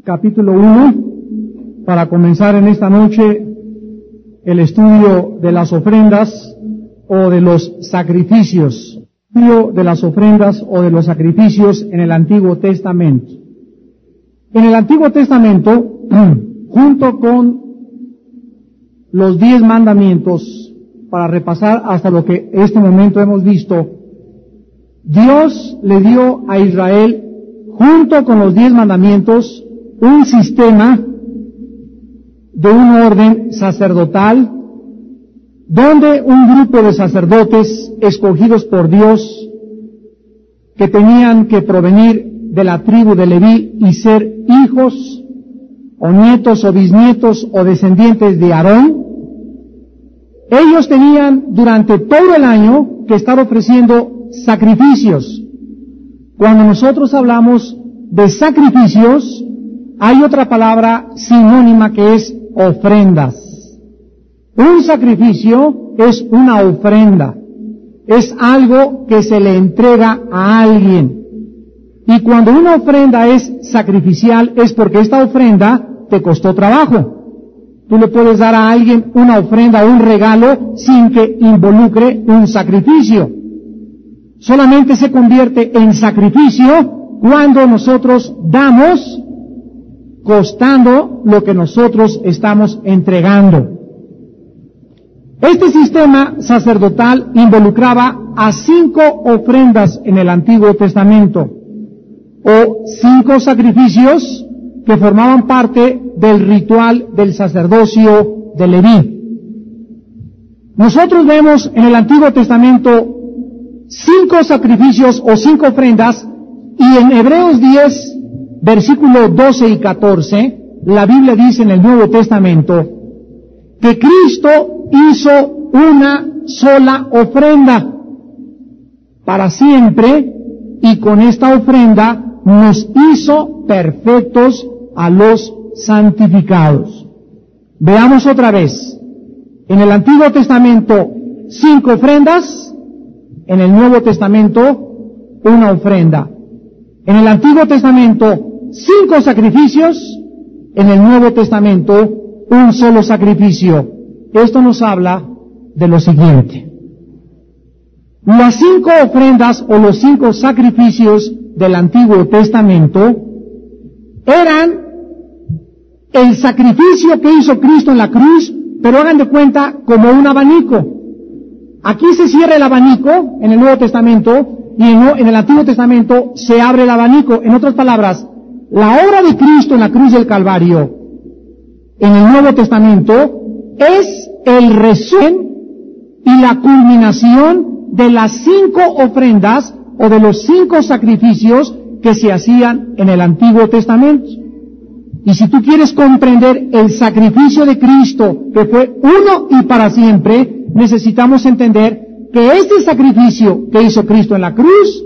capítulo 1, para comenzar en esta noche el estudio de las ofrendas o de los sacrificios. De las ofrendas o de los sacrificios en el Antiguo Testamento. En el Antiguo Testamento, junto con los 10 mandamientos, para repasar hasta lo que en este momento hemos visto, Dios le dio a Israel, junto con los 10 mandamientos, un sistema de un orden sacerdotal, donde un grupo de sacerdotes escogidos por Dios, que tenían que provenir de la tribu de Leví y ser hijos, o nietos, o bisnietos, o descendientes de Aarón, ellos tenían durante todo el año que estar ofreciendo sacrificios. Cuando nosotros hablamos de sacrificios, hay otra palabra sinónima que es ofrendas. Un sacrificio es una ofrenda, es algo que se le entrega a alguien. Y cuando una ofrenda es sacrificial es porque esta ofrenda te costó trabajo. Tú le puedes dar a alguien una ofrenda o un regalo sin que involucre un sacrificio. Solamente se convierte en sacrificio cuando nosotros damos costando lo que nosotros estamos entregando. Este sistema sacerdotal involucraba a 5 ofrendas en el Antiguo Testamento, o 5 sacrificios que formaban parte del ritual del sacerdocio de Leví. Nosotros vemos en el Antiguo Testamento 5 sacrificios o 5 ofrendas, y en Hebreos 10, versículos 12 y 14, la Biblia dice en el Nuevo Testamento que Cristo hizo una sola ofrenda para siempre, y con esta ofrenda nos hizo perfectos a los santificados. Veamos otra vez. En el Antiguo Testamento 5 ofrendas, en el Nuevo Testamento una ofrenda. En el Antiguo Testamento 5 sacrificios, en el Nuevo Testamento un solo sacrificio. Esto nos habla de lo siguiente. Las 5 ofrendas o los 5 sacrificios del Antiguo Testamento eran el sacrificio que hizo Cristo en la cruz, pero hagan de cuenta como un abanico. Aquí se cierra el abanico en el Nuevo Testamento, y en el Antiguo Testamento se abre el abanico. En otras palabras, la obra de Cristo en la cruz del Calvario en el Nuevo Testamento es el resumen y la culminación de las 5 ofrendas o de los 5 sacrificios que se hacían en el Antiguo Testamento. Y si tú quieres comprender el sacrificio de Cristo, que fue uno y para siempre, necesitamos entender que este sacrificio que hizo Cristo en la cruz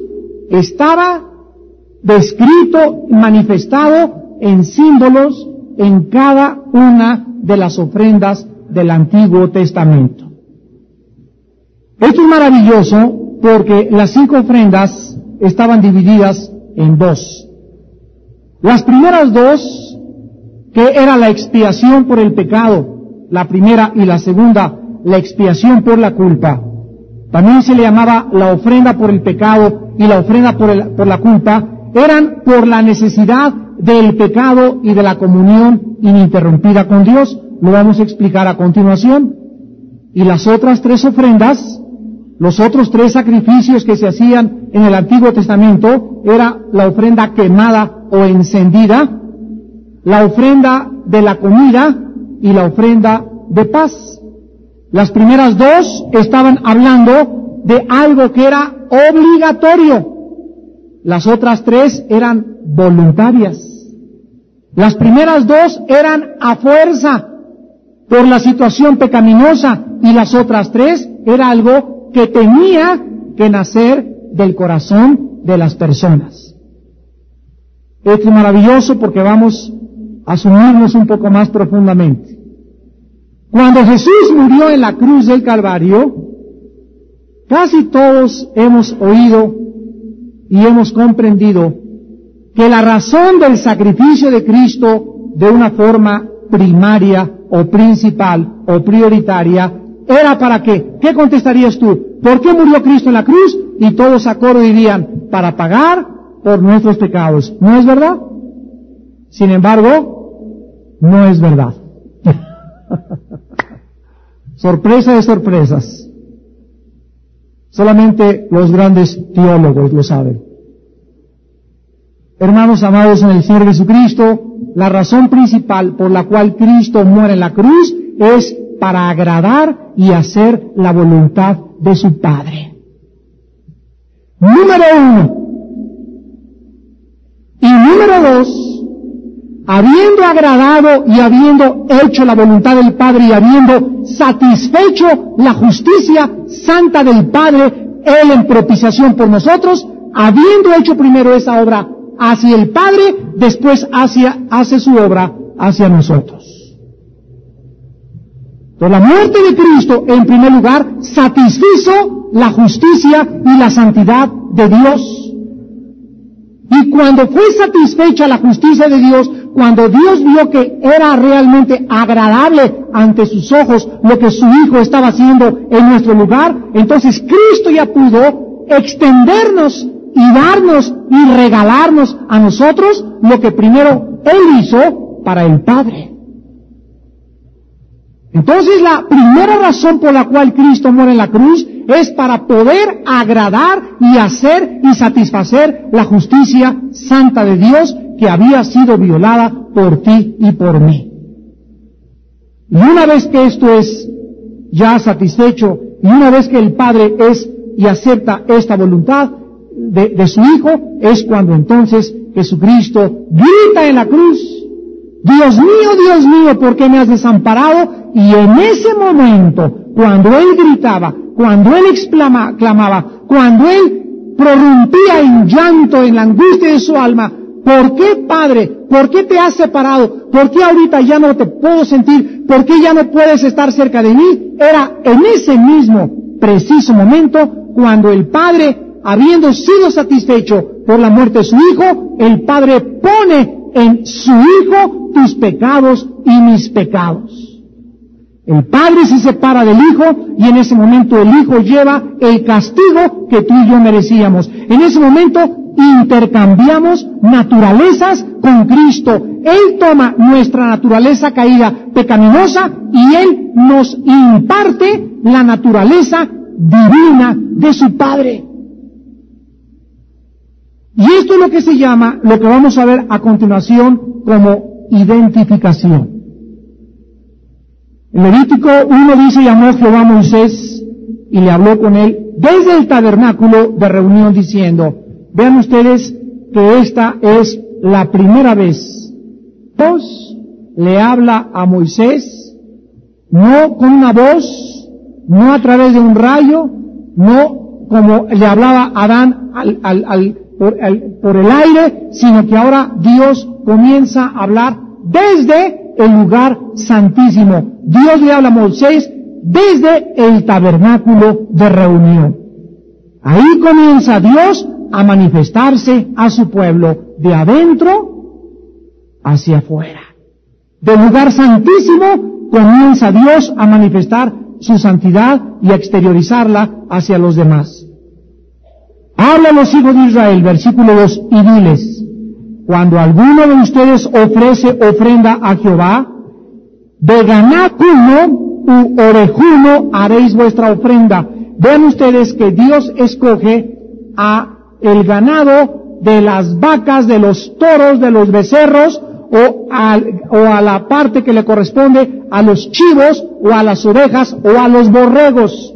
estaba descrito, manifestado en símbolos en cada una de las ofrendas del Antiguo Testamento. Esto es maravilloso porque las 5 ofrendas estaban divididas en 2. Las primeras 2, que era la expiación por el pecado, la primera, y la segunda, la expiación por la culpa. También se le llamaba la ofrenda por el pecado y la ofrenda por la culpa, eran por la necesidad del pecado y de la comunión ininterrumpida con Dios. Lo vamos a explicar a continuación. Y las otras 3 ofrendas, los otros 3 sacrificios que se hacían en el Antiguo Testamento, era la ofrenda quemada o encendida, la ofrenda de la comida y la ofrenda de paz. Las primeras 2 estaban hablando de algo que era obligatorio. Las otras 3 eran voluntarias. Las primeras 2 eran a fuerza por la situación pecaminosa, y las otras 3 era algo que tenía que nacer del corazón de las personas. Esto es maravilloso porque vamos a sumirnos un poco más profundamente. Cuando Jesús murió en la cruz del Calvario, casi todos hemos oído y hemos comprendido que la razón del sacrificio de Cristo de una forma primaria o principal o prioritaria era para qué. ¿Qué contestarías tú? ¿Por qué murió Cristo en la cruz? Y todos a coro dirían, para pagar por nuestros pecados. ¿No es verdad? Sin embargo, no es verdad. Sorpresa de sorpresas. Solamente los grandes teólogos lo saben. Hermanos amados en el Señor Jesucristo, la razón principal por la cual Cristo muere en la cruz es para agradar y hacer la voluntad de su Padre. Número 1. Y número 2, habiendo agradado y habiendo hecho la voluntad del Padre y habiendo satisfecho la justicia santa del Padre, Él en propiciación por nosotros, habiendo hecho primero esa obra hacia el Padre, después hace su obra hacia nosotros. Por la muerte de Cristo, en primer lugar, satisfizo la justicia y la santidad de Dios. Y cuando fue satisfecha la justicia de Dios, cuando Dios vio que era realmente agradable ante sus ojos lo que su Hijo estaba haciendo en nuestro lugar, entonces Cristo ya pudo extendernos y darnos y regalarnos a nosotros lo que primero Él hizo para el Padre. Entonces la primera razón por la cual Cristo muere en la cruz es para poder agradar y hacer y satisfacer la justicia santa de Dios que había sido violada por ti y por mí. Y una vez que esto es ya satisfecho, y una vez que el Padre es y acepta esta voluntad de su Hijo, es cuando entonces Jesucristo grita en la cruz, Dios mío, ¿por qué me has desamparado? Y en ese momento, cuando Él gritaba, cuando Él clamaba, cuando Él prorrumpía en llanto, en la angustia de su alma, ¿por qué, Padre? ¿Por qué te has separado? ¿Por qué ahorita ya no te puedo sentir? ¿Por qué ya no puedes estar cerca de mí? Era en ese mismo preciso momento cuando el Padre, habiendo sido satisfecho por la muerte de su Hijo, el Padre pone en su Hijo tus pecados y mis pecados. El Padre se separa del Hijo y en ese momento el Hijo lleva el castigo que tú y yo merecíamos. En ese momento intercambiamos naturalezas con Cristo. Él toma nuestra naturaleza caída pecaminosa y Él nos imparte la naturaleza divina de su Padre. Y esto es lo que se llama, lo que vamos a ver a continuación como identificación. En Levítico 1 dice, llamó Jehová a Moisés y le habló con él desde el tabernáculo de reunión diciendo, vean ustedes que esta es la primera vez. Dios le habla a Moisés, no con una voz, no a través de un rayo, no como le hablaba a Adán por el aire, sino que ahora Dios comienza a hablar desde el lugar santísimo. Dios le habla a Moisés desde el tabernáculo de reunión. Ahí comienza Dios a manifestarse a su pueblo de adentro hacia afuera. Del lugar santísimo comienza Dios a manifestar su santidad y a exteriorizarla hacia los demás. Habla a los hijos de Israel, versículo 2, y diles, cuando alguno de ustedes ofrece ofrenda a Jehová, de ganacuno u orejuno haréis vuestra ofrenda. Vean ustedes que Dios escoge a el ganado de las vacas, de los toros, de los becerros, o a la parte que le corresponde a los chivos, o a las ovejas, o a los borregos.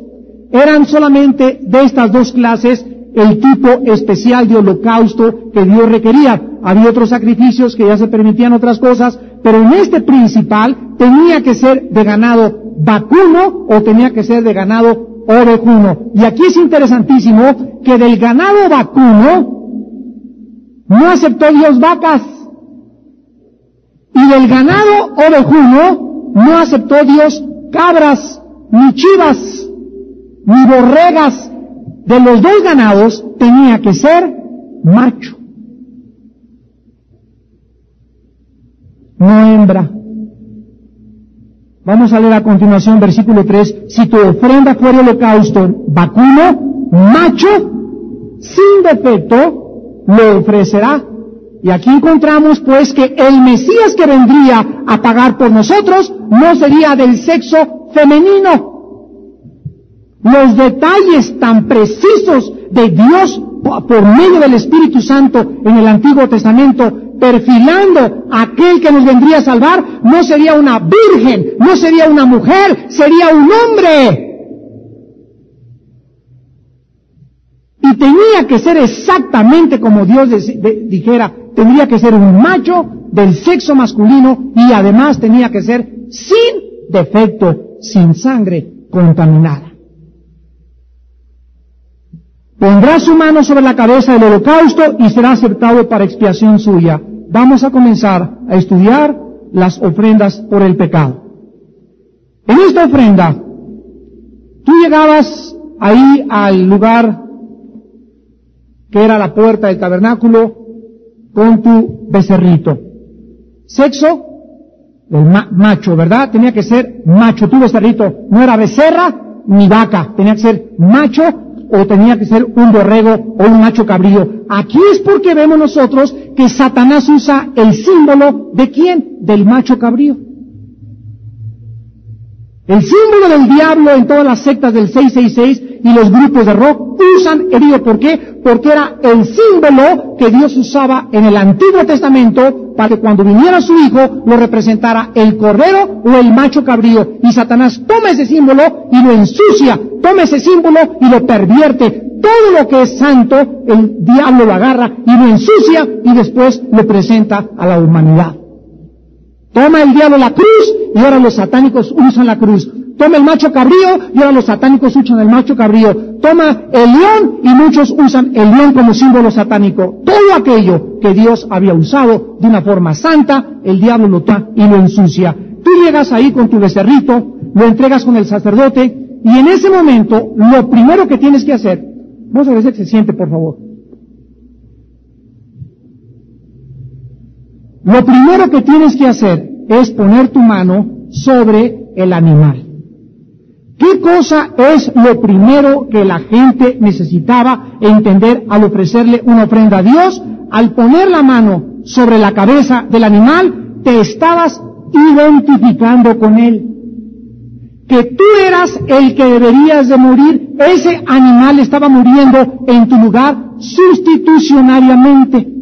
Eran solamente de estas dos clases el tipo especial de holocausto que Dios requería. Había otros sacrificios que ya se permitían otras cosas, pero en este principal tenía que ser de ganado vacuno o tenía que ser de ganado orejuno. Y aquí es interesantísimo que del ganado vacuno no aceptó Dios vacas, y del ganado ovejuno no aceptó Dios cabras, ni chivas, ni borregas. De los dos ganados tenía que ser macho. no hembra. Vamos a leer a continuación versículo 3. Si tu ofrenda fuera holocausto vacuno, macho, sin defecto, lo ofrecerá. Y aquí encontramos pues que el Mesías que vendría a pagar por nosotros no sería del sexo femenino. Los detalles tan precisos de Dios por medio del Espíritu Santo en el Antiguo Testamento, perfilando a aquel que nos vendría a salvar, no sería una virgen, no sería una mujer, sería un hombre. Y tenía que ser exactamente como Dios dijera, tendría que ser un macho del sexo masculino y además tenía que ser sin defecto, sin sangre contaminada. Pondrá su mano sobre la cabeza del holocausto y será aceptado para expiación suya. Vamos a comenzar a estudiar las ofrendas por el pecado. En esta ofrenda, tú llegabas ahí al lugar que era la puerta del tabernáculo con tu becerrito. Sexo, el macho, ¿verdad? Tenía que ser macho, tu becerrito. No era becerra ni vaca, tenía que ser macho o tenía que ser un borrego o un macho cabrío. Aquí es porque vemos nosotros que Satanás usa el símbolo ¿de quién? Del macho cabrío. El símbolo del diablo en todas las sectas del 666 y los grupos de rock usan herido. ¿Por qué? Porque era el símbolo que Dios usaba en el Antiguo Testamento para que cuando viniera su hijo lo representara el cordero o el macho cabrío. Y Satanás toma ese símbolo y lo ensucia, toma ese símbolo y lo pervierte. Todo lo que es santo, el diablo lo agarra y lo ensucia y después lo presenta a la humanidad. Toma el diablo la cruz y ahora los satánicos usan la cruz. Toma el macho cabrío y ahora los satánicos usan el macho cabrío. Toma el león y muchos usan el león como símbolo satánico. Todo aquello que Dios había usado de una forma santa, el diablo lo toma y lo ensucia. Tú llegas ahí con tu becerrito, lo entregas con el sacerdote y en ese momento lo primero que tienes que hacer, vamos a ver si se siente por favor. Lo primero que tienes que hacer es poner tu mano sobre el animal. ¿Qué cosa es lo primero que la gente necesitaba entender al ofrecerle una ofrenda a Dios? Al poner la mano sobre la cabeza del animal, te estabas identificando con él. Que tú eras el que deberías de morir, ese animal estaba muriendo en tu lugar sustitucionariamente.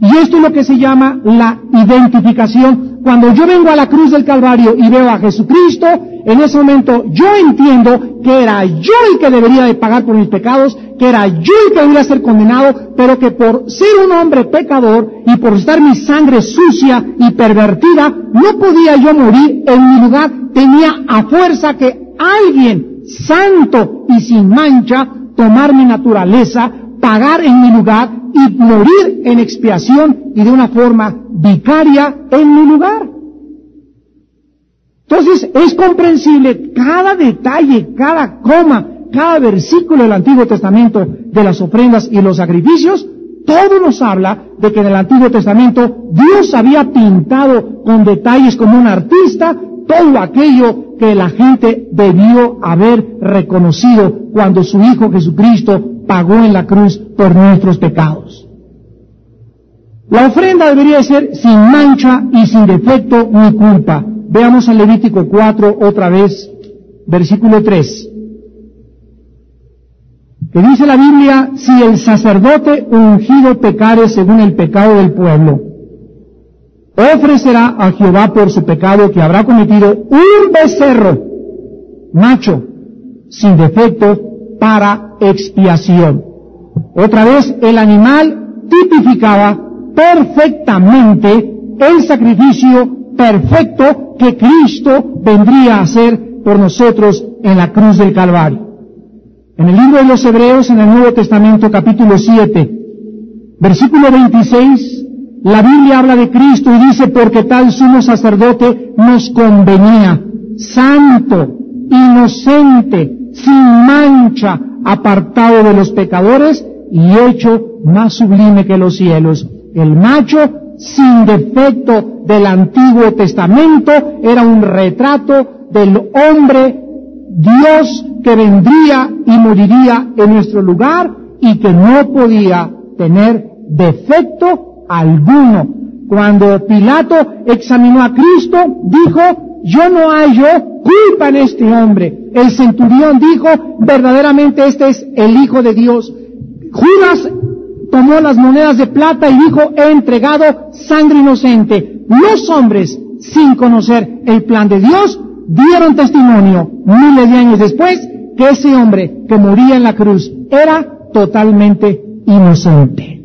Y esto es lo que se llama la identificación. Cuando yo vengo a la cruz del Calvario y veo a Jesucristo, en ese momento yo entiendo que era yo el que debería de pagar por mis pecados, que era yo el que debería ser condenado, pero que por ser un hombre pecador y por estar mi sangre sucia y pervertida, no podía yo morir en mi lugar. Tenía a fuerza que alguien santo y sin mancha tomar mi naturaleza, pagar en mi lugar y morir en expiación y de una forma vicaria en mi lugar. Entonces es comprensible cada detalle, cada coma, cada versículo del Antiguo Testamento de las ofrendas y los sacrificios. Todo nos habla de que en el Antiguo Testamento Dios había pintado con detalles como un artista todo aquello que la gente debió haber reconocido cuando su Hijo Jesucristo pagó en la cruz por nuestros pecados. La ofrenda debería ser sin mancha y sin defecto ni culpa. Veamos en Levítico 4 otra vez, versículo 3. Que dice la Biblia, si el sacerdote ungido pecare según el pecado del pueblo, ofrecerá a Jehová por su pecado que habrá cometido un becerro, macho, sin defecto, para expiación. Otra vez, el animal tipificaba perfectamente el sacrificio perfecto que Cristo vendría a hacer por nosotros en la cruz del Calvario. En el libro de los Hebreos, en el Nuevo Testamento, capítulo 7, versículo 26, la Biblia habla de Cristo y dice, porque tal sumo sacerdote nos convenía, santo, inocente, sin mancha, apartado de los pecadores y hecho más sublime que los cielos. El macho sin defecto del Antiguo Testamento, era un retrato del hombre Dios que vendría y moriría en nuestro lugar y que no podía tener defecto alguno. Cuando Pilato examinó a Cristo, dijo, yo no hallo culpa en este hombre. El centurión dijo, verdaderamente este es el Hijo de Dios. Judas tomó las monedas de plata y dijo, he entregado sangre inocente. Los hombres, sin conocer el plan de Dios, dieron testimonio miles de años después que ese hombre que moría en la cruz era totalmente inocente.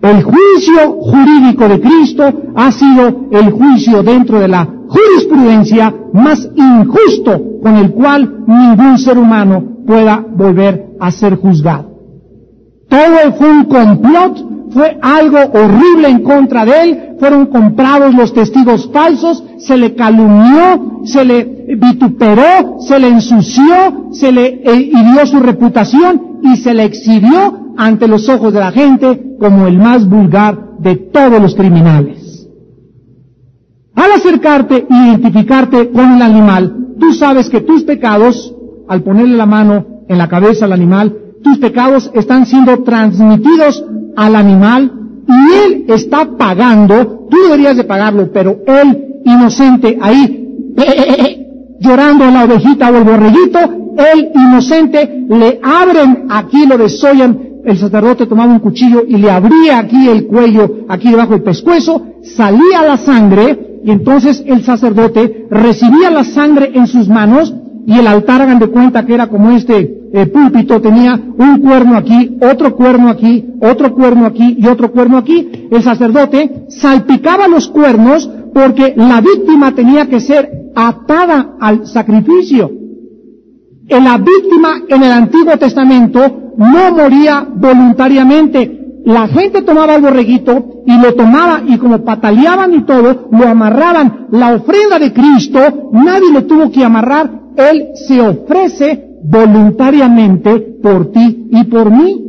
El juicio jurídico de Cristo ha sido el juicio dentro de la jurisprudencia más injusto con el cual ningún ser humano pueda volver a ser juzgado. Todo fue un complot, fue algo horrible en contra de él, fueron comprados los testigos falsos, se le calumnió, se le vituperó, se le ensució, se le hirió su reputación y se le exhibió ante los ojos de la gente como el más vulgar de todos los criminales. Al acercarte e identificarte con el animal, tú sabes que tus pecados, al ponerle la mano en la cabeza al animal, tus pecados están siendo transmitidos al animal y él está pagando, tú deberías de pagarlo, pero él, inocente, ahí, llorando a la ovejita o el borreguito, él, inocente, le abren aquí, lo desollan, el sacerdote tomaba un cuchillo y le abría aquí el cuello, aquí debajo del pescuezo, salía la sangre, y entonces el sacerdote recibía la sangre en sus manos, y el altar, hagan de cuenta que era como este púlpito, tenía un cuerno aquí, otro cuerno aquí, otro cuerno aquí y otro cuerno aquí. El sacerdote salpicaba los cuernos porque la víctima tenía que ser atada al sacrificio. La víctima en el Antiguo Testamento no moría voluntariamente. La gente tomaba el borreguito y lo tomaba y como pataleaban y todo, lo amarraban. La ofrenda de Cristo, nadie lo tuvo que amarrar. Él se ofrece voluntariamente por ti y por mí.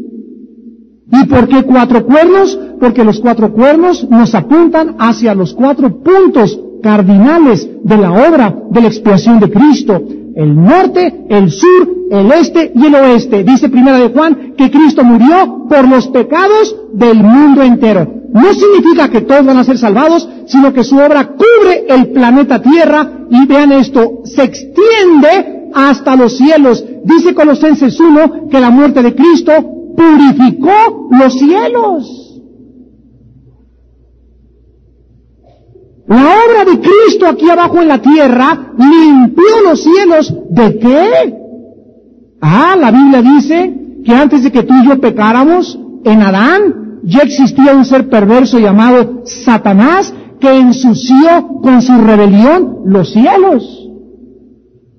¿Y por qué 4 cuernos? Porque los 4 cuernos nos apuntan hacia los 4 puntos cardinales de la obra de la expiación de Cristo. El norte, el sur, el este y el oeste. Dice Primera de Juan que Cristo murió por los pecados del mundo entero. No significa que todos van a ser salvados, sino que su obra cubre el planeta Tierra y vean esto, se extiende hasta los cielos. Dice Colosenses 1 que la muerte de Cristo purificó los cielos. La obra de Cristo aquí abajo en la tierra limpió los cielos. ¿De qué? La Biblia dice que antes de que tú y yo pecáramos, en Adán ya existía un ser perverso llamado Satanás que ensució con su rebelión los cielos.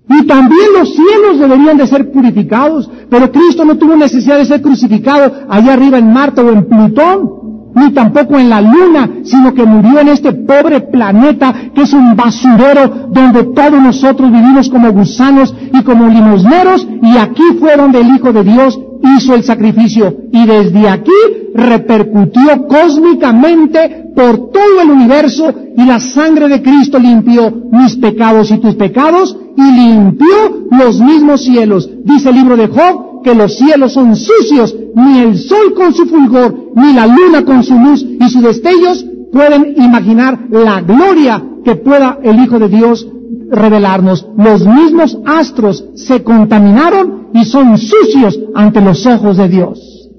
Y también los cielos deberían de ser purificados, pero Cristo no tuvo necesidad de ser crucificado allá arriba en Marte o en Plutón, ni tampoco en la Luna, sino que murió en este pobre planeta que es un basurero donde todos nosotros vivimos como gusanos y como limosneros, y aquí fue donde el Hijo de Dios hizo el sacrificio, y desde aquí repercutió cósmicamente por todo el universo, y la sangre de Cristo limpió mis pecados y tus pecados, y limpió los mismos cielos. Dice el libro de Job que los cielos son sucios, ni el sol con su fulgor, ni la luna con su luz y sus destellos pueden imaginar la gloria que pueda el Hijo de Dios revelarnos. Los mismos astros se contaminaron y son sucios ante los ojos de Dios.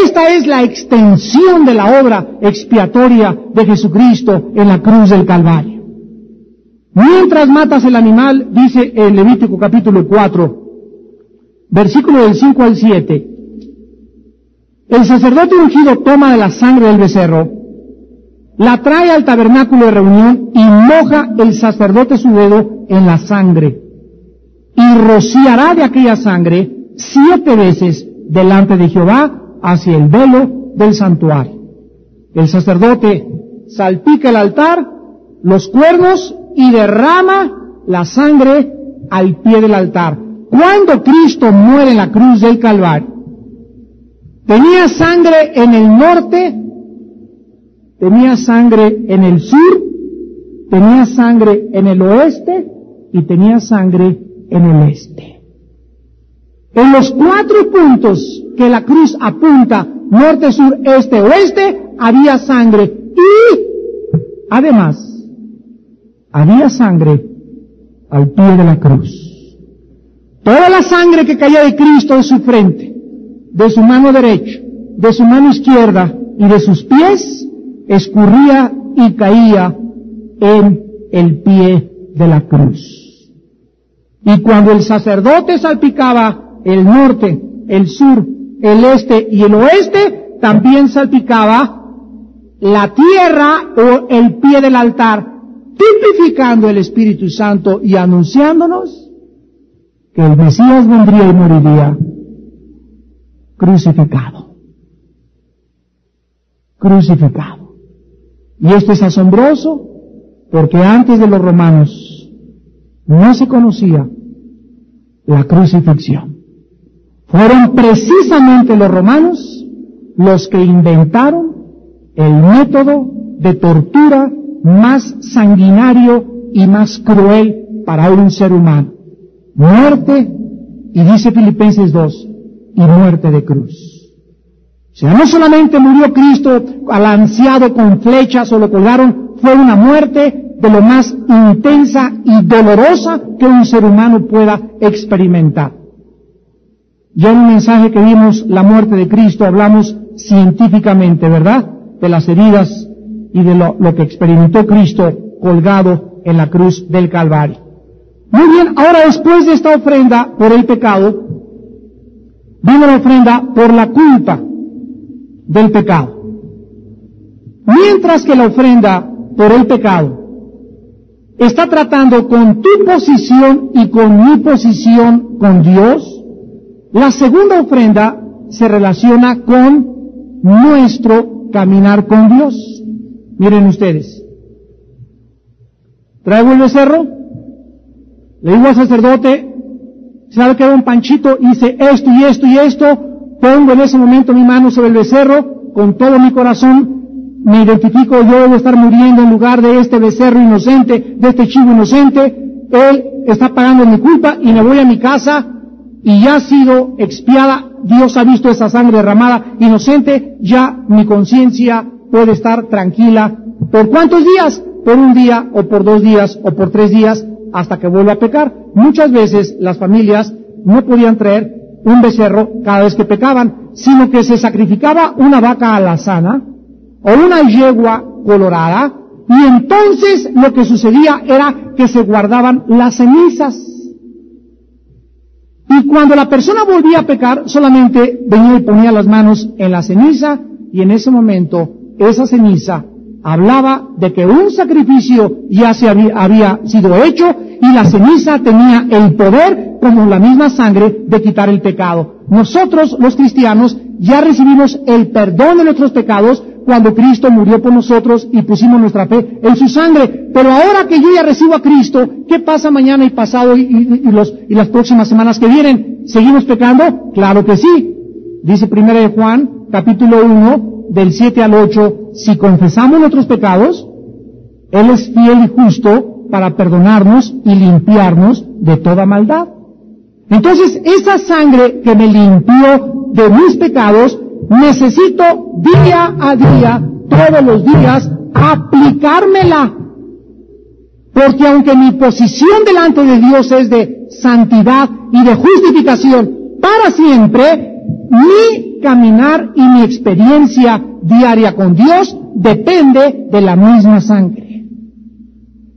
Esta es la extensión de la obra expiatoria de Jesucristo en la cruz del Calvario. Mientras matas el animal, dice en Levítico capítulo 4, versículo del 5 al 7, el sacerdote ungido toma de la sangre del becerro, la trae al tabernáculo de reunión y moja el sacerdote su dedo en la sangre, y rociará de aquella sangre 7 veces delante de Jehová hacia el velo del santuario. El sacerdote salpica el altar, los cuernos, y derrama la sangre al pie del altar. Cuando Cristo muere en la cruz del Calvario, tenía sangre en el norte tenía sangre en el sur, tenía sangre en el oeste y tenía sangre en el este. En los 4 puntos que la cruz apunta, norte, sur, este, oeste, había sangre. Y, además, había sangre al pie de la cruz. Toda la sangre que caía de Cristo de su frente, de su mano derecha, de su mano izquierda y de sus pies, escurría y caía en el pie de la cruz. Y cuando el sacerdote salpicaba el norte, el sur, el este y el oeste, también salpicaba la tierra o el pie del altar, tipificando el Espíritu Santo y anunciándonos que el Mesías vendría y moriría crucificado. Crucificado. Y esto es asombroso porque antes de los romanos no se conocía la crucifixión. Fueron precisamente los romanos los que inventaron el método de tortura más sanguinario y más cruel para un ser humano. Muerte, y dice Filipenses 2, y muerte de cruz. O sea, no solamente murió Cristo alanceado con flechas o lo colgaron, fue una muerte de lo más intensa y dolorosa que un ser humano pueda experimentar. Ya en un mensaje que vimos, la muerte de Cristo, hablamos científicamente, ¿verdad?, de las heridas y de lo que experimentó Cristo colgado en la cruz del Calvario. Muy bien, ahora después de esta ofrenda por el pecado, vino la ofrenda por la culpa del pecado. Mientras que la ofrenda por el pecado está tratando con tu posición y con mi posición con Dios, la segunda ofrenda se relaciona con nuestro caminar con Dios. Miren ustedes. Traigo el becerro, le digo al sacerdote, ¿sabe que era un Panchito? Hice esto y esto y esto, pongo en ese momento mi mano sobre el becerro, con todo mi corazón, me identifico, yo debo estar muriendo en lugar de este becerro inocente, de este chivo inocente, él está pagando mi culpa y me voy a mi casa y ya ha sido expiada, Dios ha visto esa sangre derramada inocente, ya mi conciencia puede estar tranquila. ¿Por cuántos días? Por un día, o por 2 días, o por 3 días, hasta que vuelva a pecar. Muchas veces las familias no podían traer un becerro cada vez que pecaban, sino que se sacrificaba una vaca alazana, o una yegua colorada, y entonces lo que sucedía era que se guardaban las cenizas. Y cuando la persona volvía a pecar, solamente venía y ponía las manos en la ceniza, y en ese momento, esa ceniza hablaba de que un sacrificio ya se había sido hecho, y la ceniza tenía el poder, como la misma sangre, de quitar el pecado. Nosotros, los cristianos, ya recibimos el perdón de nuestros pecados cuando Cristo murió por nosotros y pusimos nuestra fe en su sangre. Pero ahora que yo ya recibo a Cristo, ¿qué pasa mañana y pasado y las próximas semanas que vienen? ¿Seguimos pecando? Claro que sí. Dice 1 de Juan, capítulo 1, del 7 al 8, si confesamos nuestros pecados, Él es fiel y justo para perdonarnos y limpiarnos de toda maldad. Entonces, esa sangre que me limpió de mis pecados, necesito día a día, todos los días, aplicármela. Porque aunque mi posición delante de Dios es de santidad y de justificación para siempre, mi caminar y mi experiencia diaria con Dios depende de la misma sangre.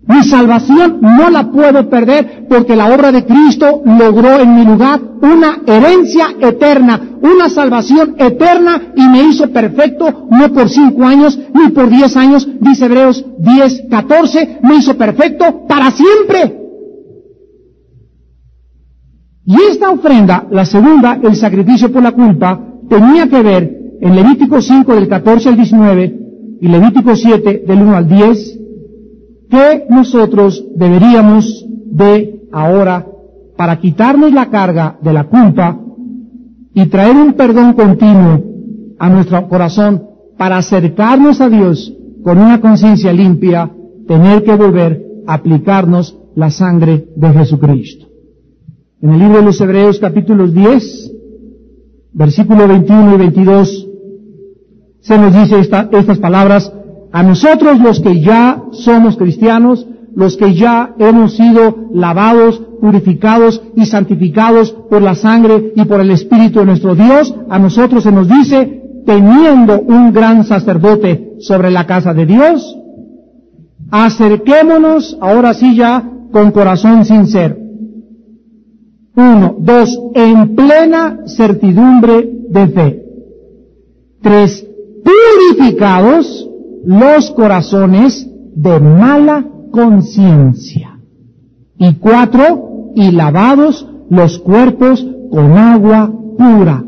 Mi salvación no la puedo perder porque la obra de Cristo logró en mi lugar una herencia eterna, una salvación eterna y me hizo perfecto no por 5 años ni por 10 años, dice Hebreos 10:14, me hizo perfecto para siempre. Y esta ofrenda, la segunda, el sacrificio por la culpa, tenía que ver en Levítico 5 del 14 al 19 y Levítico 7 del 1 al 10, que nosotros deberíamos de ahora, para quitarnos la carga de la culpa y traer un perdón continuo a nuestro corazón, para acercarnos a Dios con una conciencia limpia, tener que volver a aplicarnos la sangre de Jesucristo. En el libro de los Hebreos, capítulos 10, versículo 21 y 22, se nos dice estas palabras: a nosotros los que ya somos cristianos, los que ya hemos sido lavados, purificados y santificados por la sangre y por el Espíritu de nuestro Dios, a nosotros se nos dice, teniendo un gran sacerdote sobre la casa de Dios, acerquémonos ahora sí ya con corazón sincero. 1, 2, en plena certidumbre de fe. 3, purificados los corazones de mala conciencia. Y 4, y lavados los cuerpos con agua pura.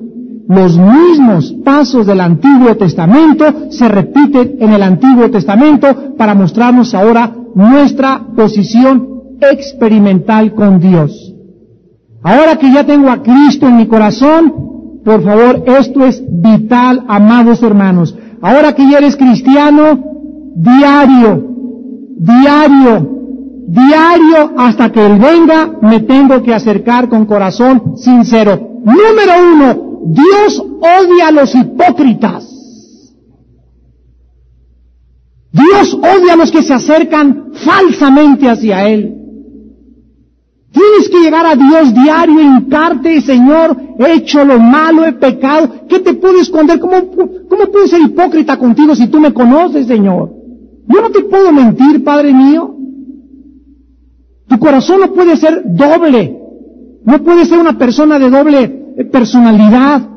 Los mismos pasos del Antiguo Testamento se repiten en el Antiguo Testamento para mostrarnos ahora nuestra posición experimental con Dios. Ahora que ya tengo a Cristo en mi corazón, por favor, esto es vital, amados hermanos. Ahora que ya eres cristiano, diario, hasta que Él venga, me tengo que acercar con corazón sincero. Número 1, Dios odia a los hipócritas. Dios odia a los que se acercan falsamente hacia Él. Tienes que llegar a Dios diario, hincarte, Señor, he hecho lo malo, he pecado. ¿Qué te puedo esconder? ¿Cómo puedo ser hipócrita contigo si tú me conoces, Señor? Yo no te puedo mentir, Padre mío. Tu corazón no puede ser doble. No puedes ser una persona de doble personalidad.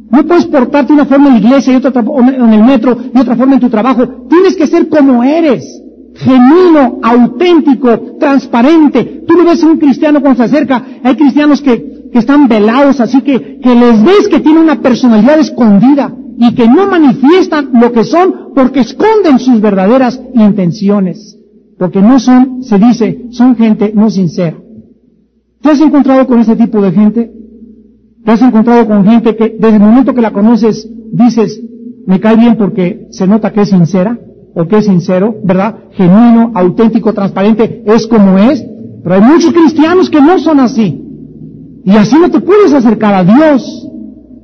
No puedes portarte de una forma en la iglesia y otra en el metro y otra forma en tu trabajo. Tienes que ser como eres. Genuino, auténtico, transparente. Tú no ves a un cristiano cuando se acerca. Hay cristianos que están velados, así que les ves que tienen una personalidad escondida y que no manifiestan lo que son porque esconden sus verdaderas intenciones. Porque no son, se dice, son gente no sincera. ¿Te has encontrado con ese tipo de gente? ¿Te has encontrado con gente que desde el momento que la conoces dices, me cae bien porque se nota que es sincera? O que es sincero, ¿verdad? Genuino, auténtico, transparente, es como es. Pero hay muchos cristianos que no son así. Y así no te puedes acercar a Dios.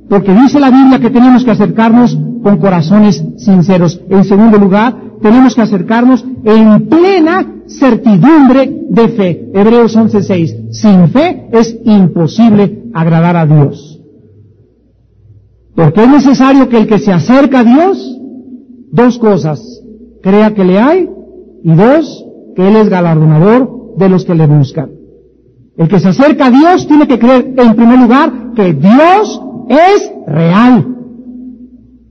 Porque dice la Biblia que tenemos que acercarnos con corazones sinceros. En segundo lugar, tenemos que acercarnos en plena certidumbre de fe. Hebreos 11:6. Sin fe es imposible agradar a Dios. Porque es necesario que el que se acerca a Dios, dos cosas: crea que le hay, y 2, que Él es galardonador de los que le buscan. El que se acerca a Dios tiene que creer, en primer lugar, que Dios es real.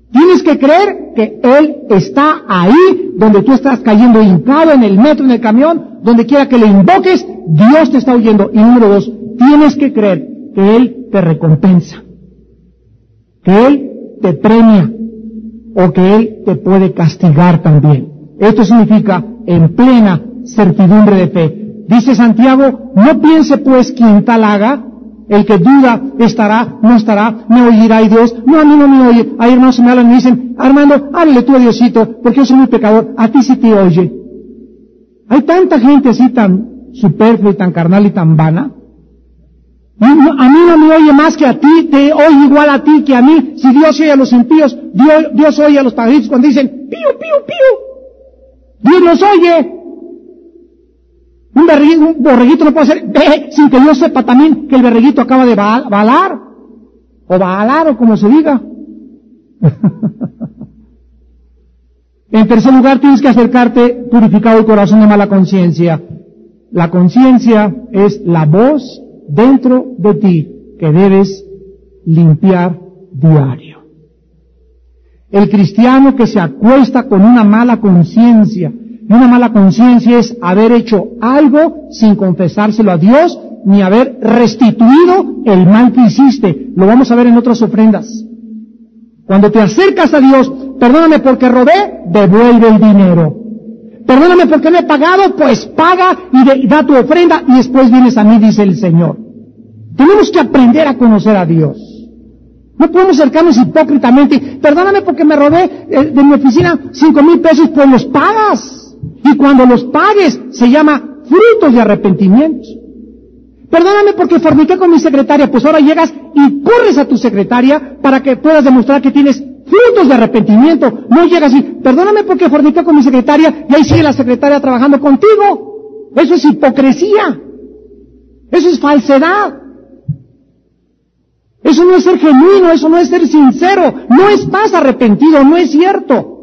Tienes que creer que Él está ahí, donde tú estás cayendo hincado, en el metro, en el camión, donde quiera que le invoques, Dios te está oyendo. Y número 2, tienes que creer que Él te recompensa, que Él te premia, o que Él te puede castigar también. Esto significa en plena certidumbre de fe. Dice Santiago, no piense pues quien tal haga, el que duda estará, no estará, me oirá y Dios, no, a mí no me oye. Hay hermanos que me hablan y me dicen, Armando, háblale tú a Diosito, porque yo soy muy pecador, a ti sí te oye. Hay tanta gente así tan superflua y tan carnal y tan vana. A mí no me oye más que a ti, te oye igual a ti que a mí. Si Dios oye a los impíos, Dios oye a los pagaditos cuando dicen, pío, pío, pío. Dios los oye. Un borreguito no puede hacer sin que Dios sepa también que el borreguito acaba de balar, o como se diga. En tercer lugar, tienes que acercarte purificado el corazón de mala conciencia. La conciencia es la voz dentro de ti que debes limpiar diario. El cristiano que se acuesta con una mala conciencia, y una mala conciencia es haber hecho algo sin confesárselo a Dios, ni haber restituido el mal que hiciste. Lo vamos a ver en otras ofrendas. Cuando te acercas a Dios, perdóname porque robé, devuelve el dinero. Perdóname porque no he pagado, pues paga y da tu ofrenda y después vienes a mí, dice el Señor. Tenemos que aprender a conocer a Dios. No podemos acercarnos hipócritamente. Perdóname porque me robé de mi oficina 5,000 pesos, pues los pagas. Y cuando los pagues, se llama frutos de arrepentimiento. Perdóname porque forniqué con mi secretaria, pues ahora llegas y corres a tu secretaria para que puedas demostrar que tienes frutos de arrepentimiento. No llegas y, perdóname porque forniqué con mi secretaria, y ahí sigue la secretaria trabajando contigo. Eso es hipocresía. Eso es falsedad. Eso no es ser genuino, eso no es ser sincero, no estás arrepentido, no es cierto.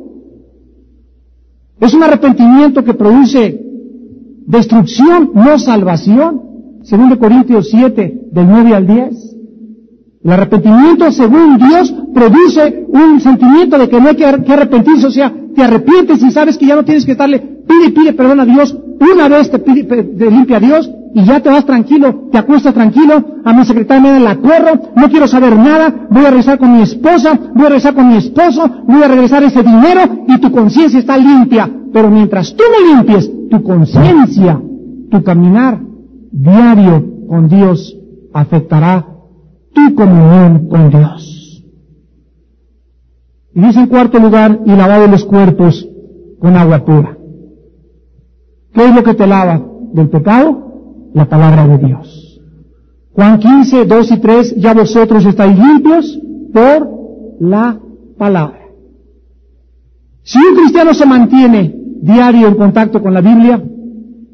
Es un arrepentimiento que produce destrucción, no salvación. 2 Corintios 7, del 9 al 10. El arrepentimiento, según Dios, produce un sentimiento de que no hay que arrepentirse, o sea, te arrepientes y sabes que ya no tienes que estarle, pide perdón a Dios, una vez te limpia a Dios, y ya te vas tranquilo, te acuestas tranquilo, a mi secretaria me la corro, no quiero saber nada, voy a regresar con mi esposa, voy a regresar con mi esposo, voy a regresar ese dinero, y tu conciencia está limpia. Pero mientras tú no limpies tu conciencia, tu caminar diario con Dios afectará tu comunión con Dios. Y dice en cuarto lugar, y lavado los cuerpos con agua pura. ¿Qué es lo que te lava del pecado? La palabra de Dios. Juan 15, 2 y 3, ya vosotros estáis limpios por la palabra. Si un cristiano se mantiene diario en contacto con la Biblia,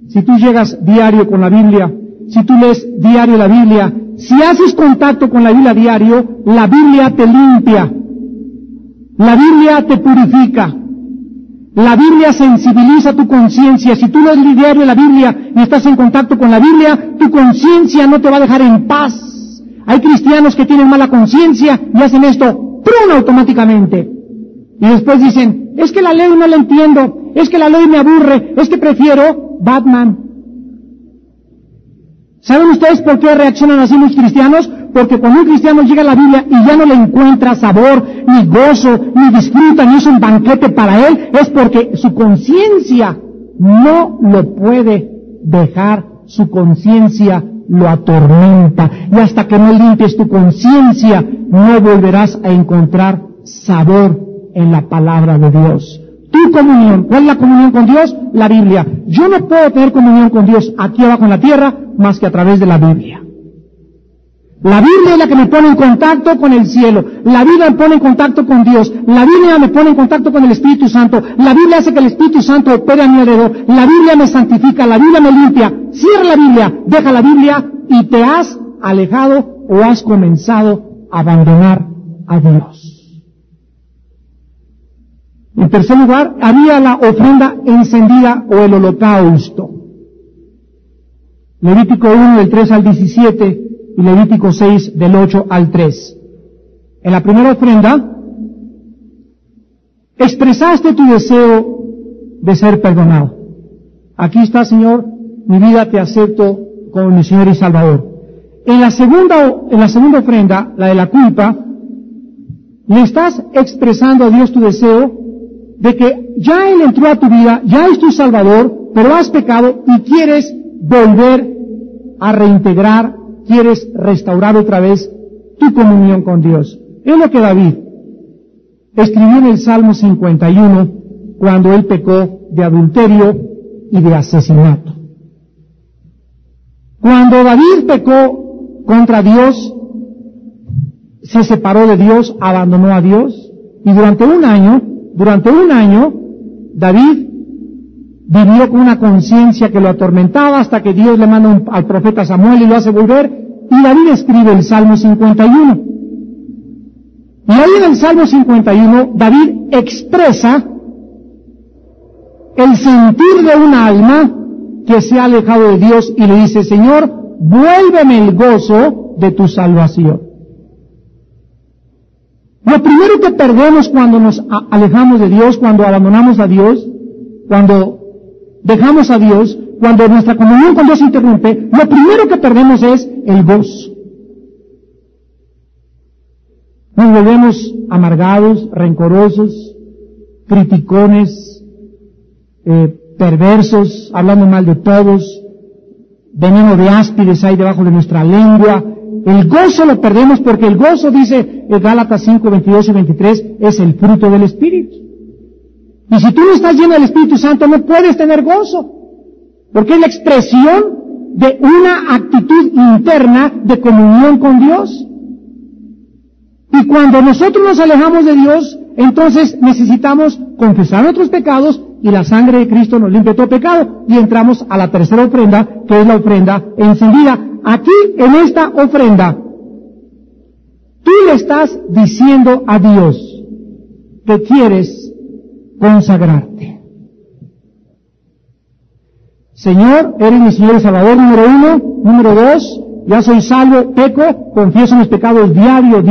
si tú llegas diario con la Biblia, si tú lees diario la Biblia, si haces contacto con la Biblia diario, la Biblia te limpia, la Biblia te purifica, la Biblia sensibiliza tu conciencia. Si tú lees diario la Biblia y estás en contacto con la Biblia, tu conciencia no te va a dejar en paz. Hay cristianos que tienen mala conciencia y hacen esto ¡prum! Automáticamente. Y después dicen, es que la ley no la entiendo, es que la ley me aburre, es que prefiero Batman. ¿Saben ustedes por qué reaccionan así los cristianos? Porque cuando un cristiano llega a la Biblia y ya no le encuentra sabor, ni gozo, ni disfruta, ni es un banquete para él, es porque su conciencia no lo puede dejar, su conciencia lo atormenta. Y hasta que no limpies tu conciencia, no volverás a encontrar sabor en la palabra de Dios. Tu comunión, ¿cuál es la comunión con Dios? La Biblia. Yo no puedo tener comunión con Dios aquí abajo en la tierra más que a través de la Biblia. La Biblia es la que me pone en contacto con el cielo. La Biblia me pone en contacto con Dios. La Biblia me pone en contacto con el Espíritu Santo. La Biblia hace que el Espíritu Santo opere a mi alrededor. La Biblia me santifica. La Biblia me limpia. Cierra la Biblia, deja la Biblia y te has alejado o has comenzado a abandonar a Dios. En tercer lugar, había la ofrenda encendida o el holocausto. Levítico 1 del 3 al 17 y Levítico 6 del 8 al 3. En la primera ofrenda, expresaste tu deseo de ser perdonado. Aquí está, Señor, mi vida te acepto como mi Señor y Salvador. En la segunda ofrenda, la de la culpa, le estás expresando a Dios tu deseo de que ya Él entró a tu vida, ya es tu Salvador, pero has pecado y quieres volver a reintegrar, quieres restaurar otra vez tu comunión con Dios. Es lo que David escribió en el Salmo 51 cuando él pecó de adulterio y de asesinato. Cuando David pecó contra Dios, se separó de Dios, abandonó a Dios, y durante un año, David vivió con una conciencia que lo atormentaba hasta que Dios le manda al profeta Samuel y lo hace volver, y David escribe el Salmo 51. Y ahí en el Salmo 51, David expresa el sentir de un alma que se ha alejado de Dios y le dice, Señor, vuélveme el gozo de tu salvación. Lo primero que perdemos cuando nos alejamos de Dios, cuando abandonamos a Dios, cuando dejamos a Dios, cuando nuestra comunión con Dios se interrumpe, lo primero que perdemos es el gozo. Nos volvemos amargados, rencorosos, criticones, perversos, hablando mal de todos, veneno de áspides hay debajo de nuestra lengua, el gozo lo perdemos porque el gozo, dice Gálatas 5, 22 y 23, es el fruto del Espíritu. Y si tú no estás lleno del Espíritu Santo, no puedes tener gozo, porque es la expresión de una actitud interna de comunión con Dios. Y cuando nosotros nos alejamos de Dios, entonces necesitamos confesar nuestros pecados y la sangre de Cristo nos limpia todo pecado y entramos a la tercera ofrenda, que es la ofrenda encendida. Aquí, en esta ofrenda, tú le estás diciendo a Dios que quieres consagrarte. Señor, eres mi Señor y Salvador, número 1. Número 2, ya soy salvo, peco, confieso mis pecados diario,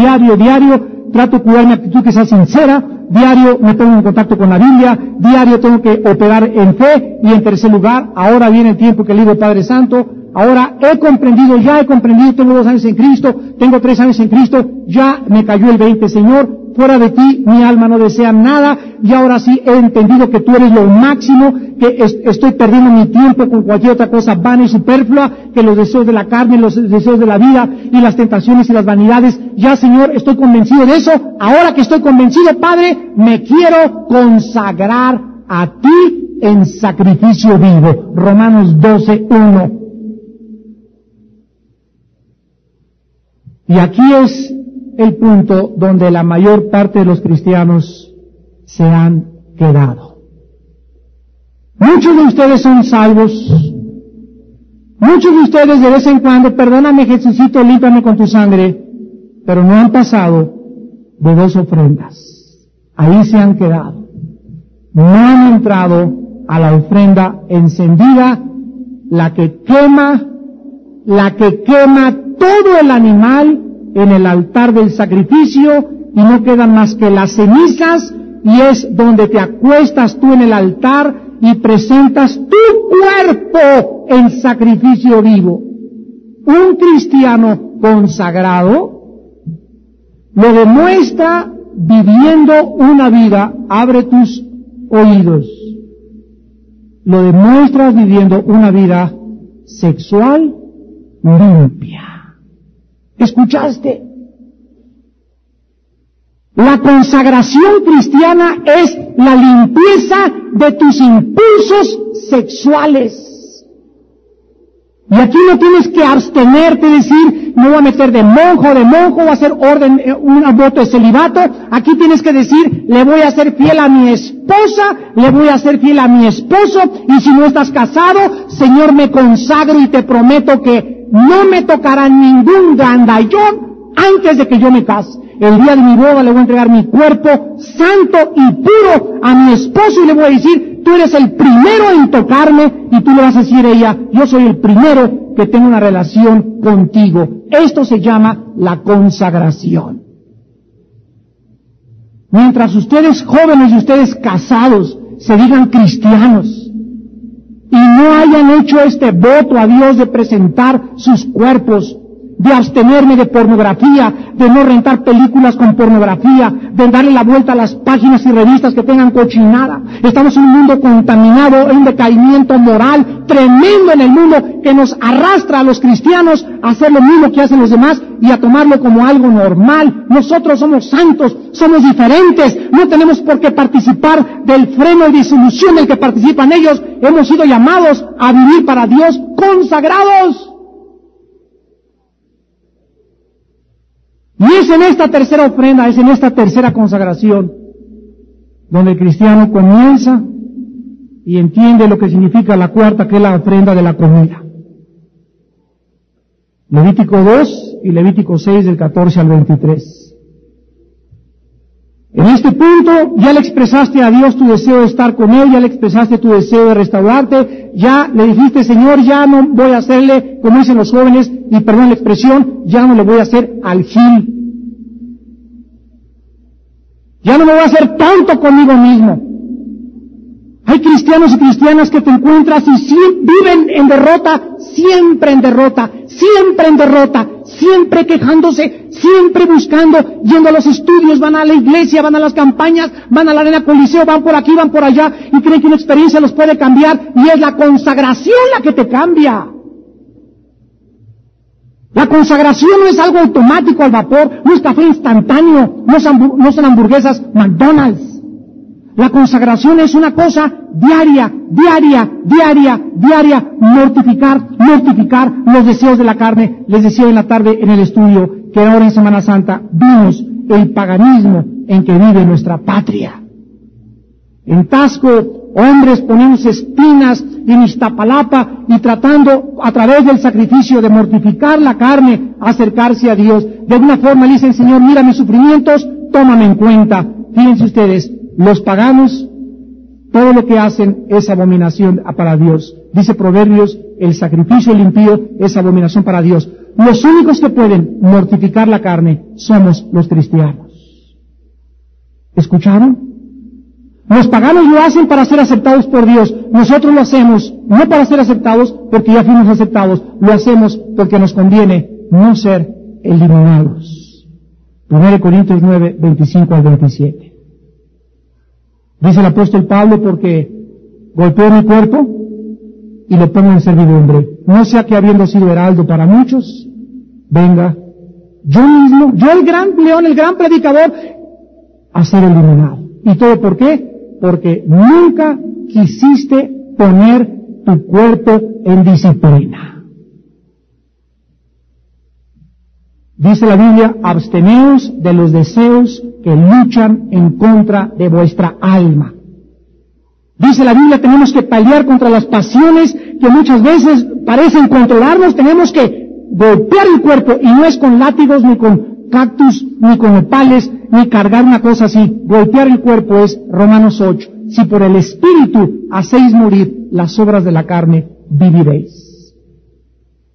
trato de cuidar mi actitud que sea sincera, diario me pongo en contacto con la Biblia, diario tengo que operar en fe, y en tercer lugar, ahora viene el tiempo que le digo Padre Santo, ahora ya he comprendido, tengo 2 años en Cristo, tengo 3 años en Cristo, ya me cayó el 20, Señor, fuera de ti mi alma no desea nada, y ahora sí he entendido que tú eres lo máximo, que estoy perdiendo mi tiempo con cualquier otra cosa vana y superflua, que los deseos de la carne, los deseos de la vida, y las tentaciones y las vanidades. Ya, Señor, estoy convencido de eso. Ahora que estoy convencido, Padre, me quiero consagrar a ti en sacrificio vivo. Romanos 12:1. Y aquí es el punto donde la mayor parte de los cristianos se han quedado. Muchos de ustedes son salvos. Muchos de ustedes de vez en cuando, perdóname Jesucito, límpiame con tu sangre, pero no han pasado de 2 ofrendas. Ahí se han quedado. No han entrado a la ofrenda encendida, la que quema todo el animal en el altar del sacrificio, y no quedan más que las cenizas, y es donde te acuestas tú en el altar y presentas tu cuerpo en sacrificio vivo. Un cristiano consagrado lo demuestra viviendo una vida, abre tus oídos, lo demuestras viviendo una vida sexual limpia. ¿Escuchaste? La consagración cristiana es la limpieza de tus impulsos sexuales. Y aquí no tienes que abstenerte, decir, me voy a meter de monjo, voy a hacer un voto de celibato. Aquí tienes que decir, le voy a ser fiel a mi esposa, le voy a ser fiel a mi esposo, y si no estás casado, Señor, me consagro y te prometo que no me tocará ningún gandallón antes de que yo me case. El día de mi boda le voy a entregar mi cuerpo santo y puro a mi esposo y le voy a decir, tú eres el primero en tocarme, y tú le vas a decir a ella, yo soy el primero que tengo una relación contigo. Esto se llama la consagración. Mientras ustedes jóvenes y ustedes casados se digan cristianos y no hayan hecho este voto a Dios de presentar sus cuerpos, de abstenerme de pornografía, de no rentar películas con pornografía, de darle la vuelta a las páginas y revistas que tengan cochinada. Estamos en un mundo contaminado, en un decaimiento moral tremendo en el mundo que nos arrastra a los cristianos a hacer lo mismo que hacen los demás y a tomarlo como algo normal. Nosotros somos santos, somos diferentes, no tenemos por qué participar del freno y disolución del que participan ellos. Hemos sido llamados a vivir para Dios consagrados. Y es en esta tercera ofrenda, es en esta tercera consagración, donde el cristiano comienza y entiende lo que significa la cuarta, que es la ofrenda de la comida. Levítico 2 y Levítico 6, del 14 al 23. En este punto ya le expresaste a Dios tu deseo de estar con Él, ya le expresaste tu deseo de restaurarte, ya le dijiste, Señor, ya no voy a hacerle, como dicen los jóvenes, y perdón la expresión, ya no le voy a hacer al gil. Ya no me voy a hacer tonto conmigo mismo. Hay cristianos y cristianas que te encuentras y viven en derrota, siempre en derrota, siempre quejándose, siempre buscando, yendo a los estudios, van a la iglesia, van a las campañas, van a la arena coliseo, van por aquí, van por allá, y creen que una experiencia los puede cambiar, y es la consagración la que te cambia. La consagración no es algo automático al vapor, no es café instantáneo, no son hamburguesas McDonald's. La consagración es una cosa diaria, mortificar los deseos de la carne. Les decía en la tarde en el estudio que ahora en Semana Santa vimos el paganismo en que vive nuestra patria. En Tasco, hombres ponemos espinas en Iztapalapa y tratando a través del sacrificio de mortificar la carne, acercarse a Dios. De alguna forma le dicen, Señor, mira mis sufrimientos, tómame en cuenta. Fíjense ustedes, los paganos, todo lo que hacen es abominación para Dios. Dice Proverbios, el sacrificio del impío es abominación para Dios. Los únicos que pueden mortificar la carne somos los cristianos. ¿Escucharon? Los paganos lo hacen para ser aceptados por Dios. Nosotros lo hacemos no para ser aceptados porque ya fuimos aceptados. Lo hacemos porque nos conviene no ser eliminados. 1 Corintios 9, 25 al 27. Dice el apóstol Pablo, porque golpeo mi cuerpo y lo pongo en servidumbre. No sea que habiendo sido heraldo para muchos, venga yo mismo, yo el gran león, el gran predicador, a ser eliminado. ¿Y todo por qué? Porque nunca quisiste poner tu cuerpo en disciplina. Dice la Biblia, absteneos de los deseos que luchan en contra de vuestra alma. Dice la Biblia, tenemos que pelear contra las pasiones que muchas veces parecen controlarnos, tenemos que golpear el cuerpo, y no es con látigos, ni con cactus, ni con opales, ni cargar una cosa así. Golpear el cuerpo es Romanos 8. Si por el Espíritu hacéis morir las obras de la carne, viviréis.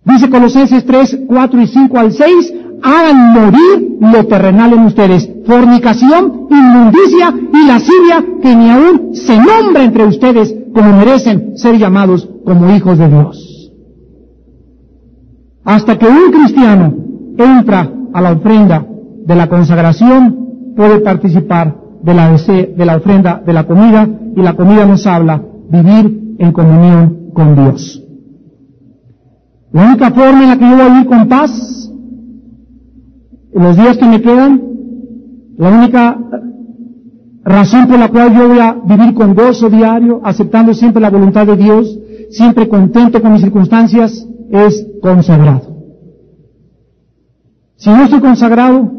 Dice Colosenses 3, 4 y 5 al 6, hagan morir lo terrenal en ustedes, fornicación, inmundicia y lascivia, que ni aún se nombre entre ustedes como merecen ser llamados como hijos de Dios. Hasta que un cristiano entra a la ofrenda de la consagración, puede participar de la ofrenda de la comida, y la comida nos habla vivir en comunión con Dios. La única forma en la que yo voy a vivir con paz en los días que me quedan, la única razón por la cual yo voy a vivir con gozo diario, aceptando siempre la voluntad de Dios, siempre contento con mis circunstancias, es consagrado. Si no estoy consagrado,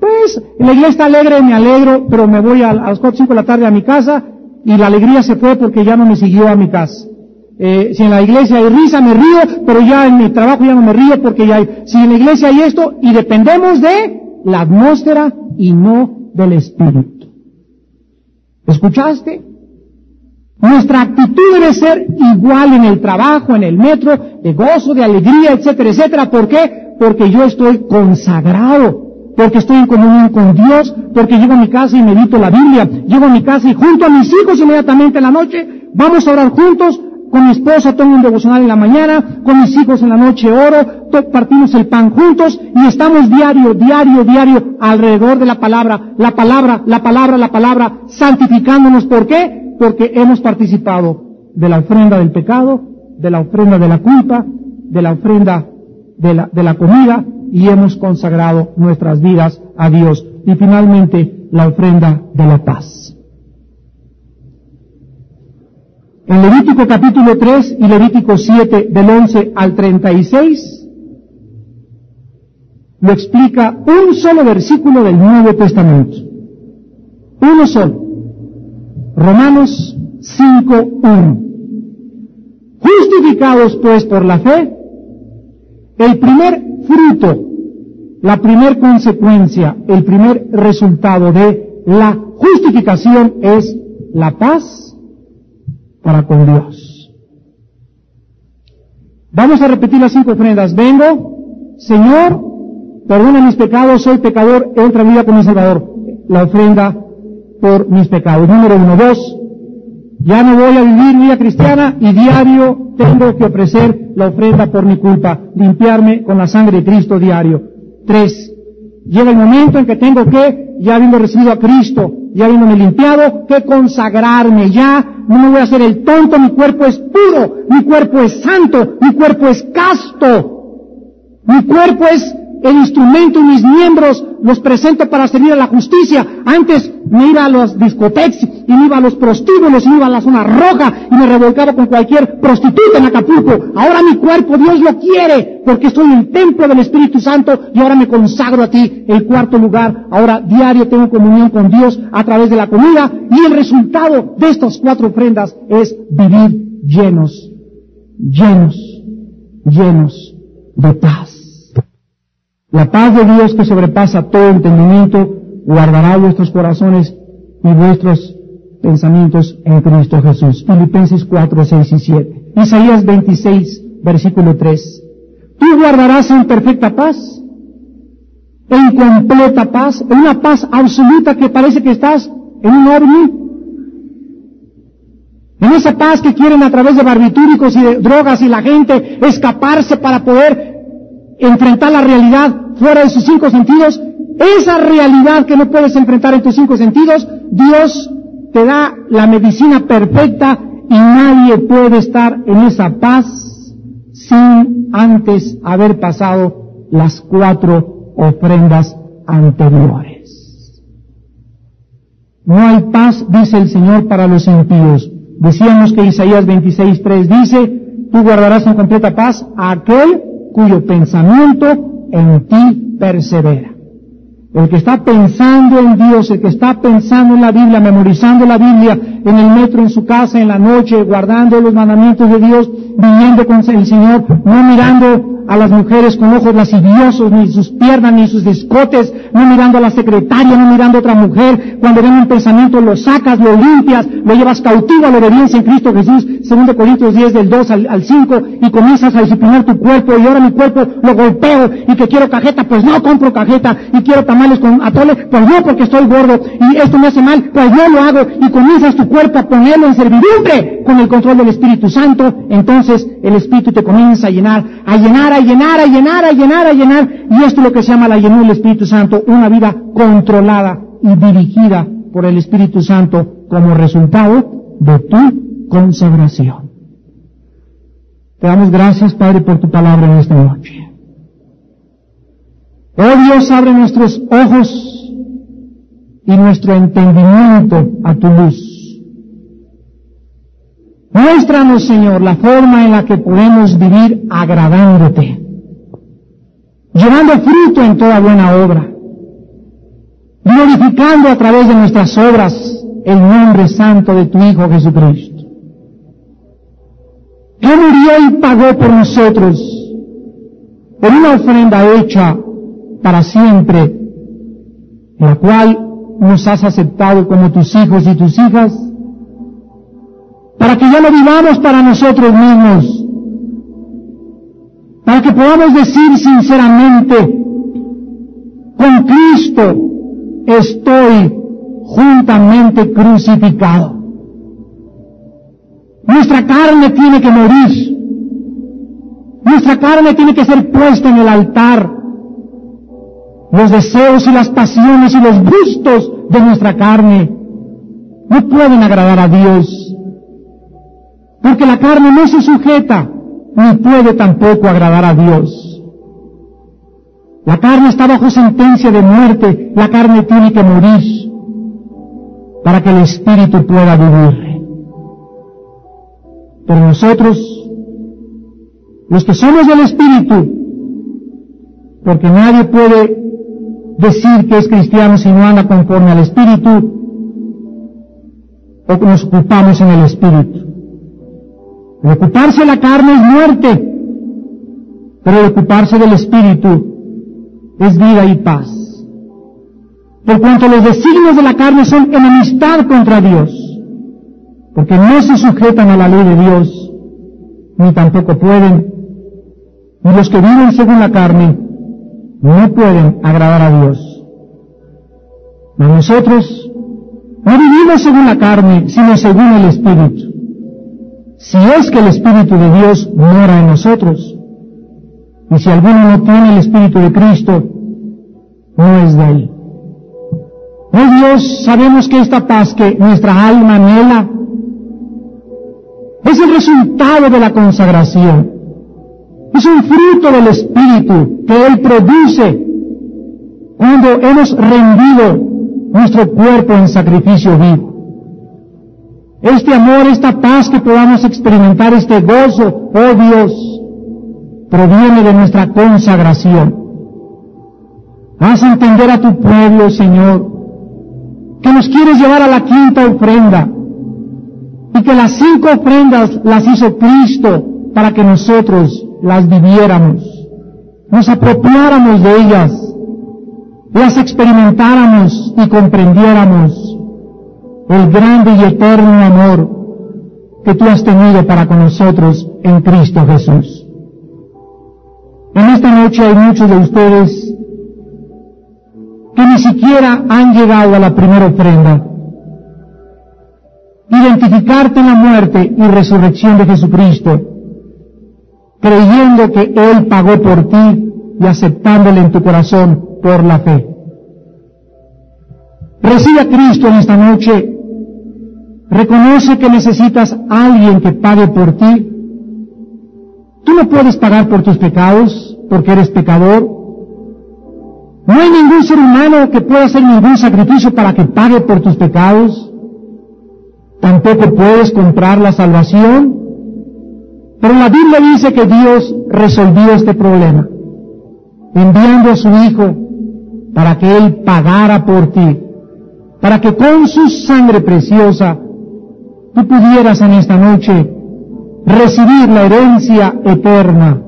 pues la iglesia está alegre, me alegro, pero me voy a las 4 o 5 de la tarde a mi casa y la alegría se fue porque ya no me siguió a mi casa. Si en la iglesia hay risa, me río, pero ya en mi trabajo ya no me río porque ya hay... Si en la iglesia hay esto, y dependemos de la atmósfera y no del Espíritu. ¿Escuchaste? Nuestra actitud debe ser igual en el trabajo, en el metro, de gozo, de alegría, etcétera, etcétera. ¿Por qué? Porque yo estoy consagrado, porque estoy en comunión con Dios, porque llego a mi casa y medito la Biblia, llego a mi casa y junto a mis hijos inmediatamente en la noche, vamos a orar juntos, con mi esposa tomo un devocional en la mañana, con mis hijos en la noche oro, partimos el pan juntos y estamos diario alrededor de la palabra, santificándonos. ¿Por qué? Porque hemos participado de la ofrenda del pecado, de la ofrenda de la culpa, de la ofrenda de la comida, y hemos consagrado nuestras vidas a Dios. Y finalmente, la ofrenda de la paz. En Levítico capítulo 3 y Levítico 7, del 11 al 36, lo explica un solo versículo del Nuevo Testamento. Uno solo. Romanos 5:1. Justificados pues por la fe, el primer fruto, la primer consecuencia, el primer resultado de la justificación es la paz para con Dios. Vamos a repetir las 5 ofrendas. Vengo, Señor, perdona mis pecados, soy pecador, entra en mi vida como Salvador. La ofrenda por mis pecados. Número 1. 2. Ya no voy a vivir vida cristiana y diario tengo que ofrecer la ofrenda por mi culpa, limpiarme con la sangre de Cristo diario. 3. Llega el momento en que tengo que, ya habiendo recibido a Cristo, ya habiéndome limpiado, que consagrarme. Ya no me voy a hacer el tonto, mi cuerpo es puro, mi cuerpo es santo, mi cuerpo es casto. Mi cuerpo es el instrumento y mis miembros los presento para servir a la justicia. Antes me iba a los discotecas y me iba a los prostíbulos y me iba a la zona roja y me revolcaba con cualquier prostituta en Acapulco. Ahora mi cuerpo Dios lo quiere porque estoy en el templo del Espíritu Santo y ahora me consagro a ti. El cuarto lugar, ahora diario tengo comunión con Dios a través de la comida y el resultado de estas 4 ofrendas es vivir llenos de paz. La paz de Dios que sobrepasa todo entendimiento guardará vuestros corazones y vuestros pensamientos en Cristo Jesús. Filipenses 4, 6 y 7. Isaías 26, versículo 3. Tú guardarás en perfecta paz, en completa paz, en una paz absoluta que parece que estás en un ovni. En esa paz que quieren a través de barbitúricos y de drogas y la gente escaparse para poder enfrentar la realidad fuera de sus 5 sentidos, esa realidad que no puedes enfrentar en tus 5 sentidos, Dios te da la medicina perfecta y nadie puede estar en esa paz sin antes haber pasado las 4 ofrendas anteriores. No hay paz, dice el Señor, para los impíos. Decíamos que Isaías 26:3 dice, tú guardarás en completa paz a aquel cuyo pensamiento en ti persevera. El que está pensando en Dios, el que está pensando en la Biblia, memorizando la Biblia en el metro, en su casa, en la noche, guardando los mandamientos de Dios, viviendo con el Señor, no mirando a las mujeres con ojos lasciviosos, ni sus piernas, ni sus escotes, no mirando a la secretaria, no mirando a otra mujer. Cuando ven un pensamiento lo sacas, lo limpias, lo llevas cautivo a la obediencia en Cristo Jesús, 2 Corintios 10 del 2 al 5, y comienzas a disciplinar tu cuerpo, y ahora mi cuerpo lo golpeo, y que quiero cajeta, pues no compro cajeta, y quiero tamales con atole, pues no porque estoy gordo, y esto me hace mal, pues no lo hago, y comienzas tu cuerpo a ponerlo en servidumbre con el control del Espíritu Santo. Entonces el Espíritu te comienza a llenar, y esto es lo que se llama la llenura del Espíritu Santo, una vida controlada y dirigida por el Espíritu Santo como resultado de tu consagración. Te damos gracias, Padre, por tu palabra en esta noche. Oh Dios, abre nuestros ojos y nuestro entendimiento a tu luz. Muéstranos, Señor, la forma en la que podemos vivir agradándote, llevando fruto en toda buena obra, glorificando a través de nuestras obras el nombre santo de tu Hijo Jesucristo, que murió y pagó por nosotros por una ofrenda hecha para siempre, en la cual nos has aceptado como tus hijos y tus hijas, para que ya no vivamos para nosotros mismos, para que podamos decir sinceramente, con Cristo estoy juntamente crucificado. Nuestra carne tiene que morir, nuestra carne tiene que ser puesta en el altar. Los deseos y las pasiones y los gustos de nuestra carne no pueden agradar a Dios, porque la carne no se sujeta, ni puede tampoco agradar a Dios. La carne está bajo sentencia de muerte, la carne tiene que morir para que el Espíritu pueda vivir. Pero nosotros, los que somos del Espíritu, porque nadie puede decir que es cristiano si no anda conforme al Espíritu, o que nos ocupamos en el Espíritu. El ocuparse de la carne es muerte, pero el ocuparse del Espíritu es vida y paz. Por cuanto los designios de la carne son enemistad contra Dios, porque no se sujetan a la ley de Dios, ni tampoco pueden, y los que viven según la carne no pueden agradar a Dios. Mas nosotros no vivimos según la carne, sino según el Espíritu. Si es que el Espíritu de Dios mora en nosotros, y si alguno no tiene el Espíritu de Cristo, no es de Él. Oh Dios, sabemos que esta paz que nuestra alma anhela es el resultado de la consagración. Es un fruto del Espíritu que Él produce cuando hemos rendido nuestro cuerpo en sacrificio vivo. Este amor, esta paz que podamos experimentar, este gozo, oh Dios, proviene de nuestra consagración. Haz entender a tu pueblo, Señor, que nos quieres llevar a la quinta ofrenda, y que las 5 ofrendas las hizo Cristo para que nosotros las viviéramos, nos apropiáramos de ellas, las experimentáramos y comprendiéramos el grande y eterno amor que tú has tenido para con nosotros en Cristo Jesús. En esta noche hay muchos de ustedes que ni siquiera han llegado a la primera ofrenda. Identificarte en la muerte y resurrección de Jesucristo, creyendo que Él pagó por ti y aceptándole en tu corazón por la fe. Recibe a Cristo en esta noche. Reconoce que necesitas a alguien que pague por ti. Tú no puedes pagar por tus pecados porque eres pecador. No hay ningún ser humano que pueda hacer ningún sacrificio para que pague por tus pecados. Tampoco puedes comprar la salvación. Pero la Biblia dice que Dios resolvió este problema, enviando a su Hijo para que Él pagara por ti, para que con su sangre preciosa tú pudieras en esta noche recibir la herencia eterna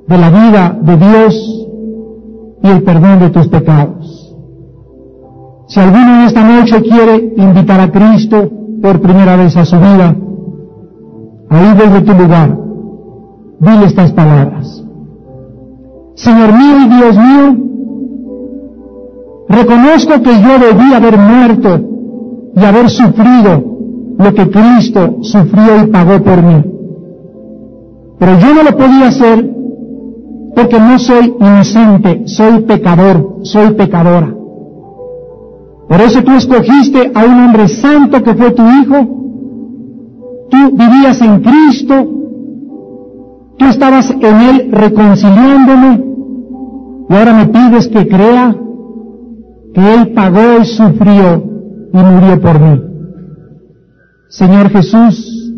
de la vida de Dios y el perdón de tus pecados. Si alguno en esta noche quiere invitar a Cristo por primera vez a su vida, ahí desde tu lugar, dile estas palabras: Señor mío y Dios mío, reconozco que yo debí haber muerto y haber sufrido lo que Cristo sufrió y pagó por mí. Pero yo no lo podía hacer porque no soy inocente, soy pecador, soy pecadora. Por eso tú escogiste a un hombre santo que fue tu Hijo. Tú vivías en Cristo, tú estabas en Él reconciliándome, y ahora me pides que crea que Él pagó y sufrió y murió por mí. Señor Jesús,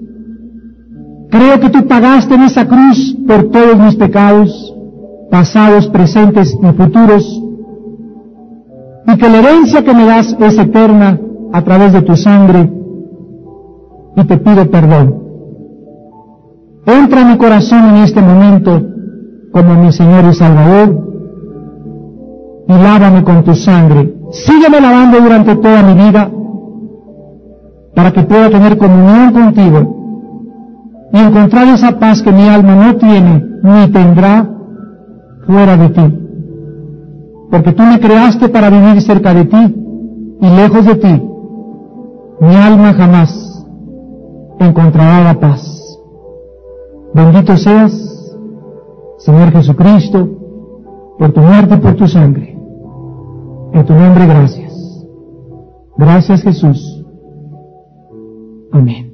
creo que tú pagaste en esa cruz por todos mis pecados, pasados, presentes y futuros, y que la herencia que me das es eterna a través de tu sangre, y te pido perdón. Entra en mi corazón en este momento como mi Señor y Salvador, y lávame con tu sangre. Sígueme lavando durante toda mi vida, para que pueda tener comunión contigo y encontrar esa paz que mi alma no tiene ni tendrá fuera de ti. Porque tú me creaste para vivir cerca de ti, y lejos de ti mi alma jamás encontrará la paz. Bendito seas, Señor Jesucristo, por tu muerte y por tu sangre. En tu nombre, gracias. Gracias, Jesús. Amén.